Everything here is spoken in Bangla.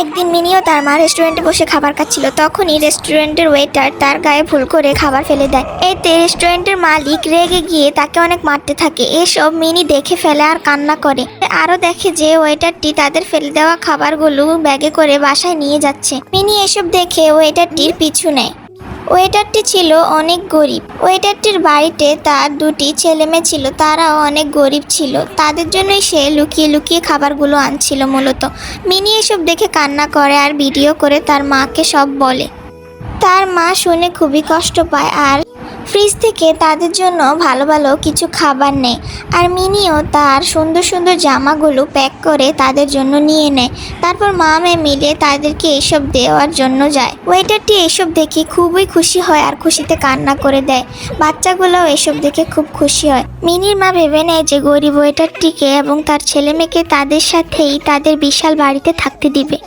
একদিন মিনিও তার মা রেস্টুরেন্টে বসে খাবার খাচ্ছিল। তখনই রেস্টুরেন্টের ওয়েটার তার গায়ে ভুল করে খাবার ফেলে দেয়। এতে রেস্টুরেন্টের মালিক রেগে গিয়ে তাকে অনেক মারতে থাকে। এসব মিনি দেখে ফেলে আর কান্না করে। আরো দেখে যে ওয়েটারটি তাদের ফেলে দেওয়া খাবারগুলো ব্যাগে করে বাসায় নিয়ে যাচ্ছে। মিনি এসব দেখে ওয়েটারটির পিছু নেয়। ওয়েটারটি ছিল অনেক গরিব। ওয়েটারটির বাড়িতে তার দুটি ছেলে মেয়ে ছিল, তারাও অনেক গরিব ছিল। তাদের জন্যই সে লুকিয়ে লুকিয়ে খাবারগুলো আনছিল মূলত। মিনি এসব দেখে কান্না করে আর ভিডিও করে তার মাকে সব বলে। তার মা শুনে খুবই কষ্ট পায় আর ফ্রিজ থেকে তাদের জন্য ভালো ভালো কিছু খাবার নেয়। আর মিনিও তার সুন্দর সুন্দর জামাগুলো প্যাক করে তাদের জন্য নিয়ে নেয়। তারপর মা মেয়ে মিলে তাদেরকে এসব দেওয়ার জন্য যায়। ওয়েটারটি এসব দেখে খুবই খুশি হয় আর খুশিতে কান্না করে দেয়। বাচ্চাগুলোও এসব দেখে খুব খুশি হয়। মিনির মা ভেবে নেয় যে গরিব ওয়েটারটিকে এবং তার ছেলে মেয়েকে তাদের সাথেই তাদের বিশাল বাড়িতে থাকতে দিবে।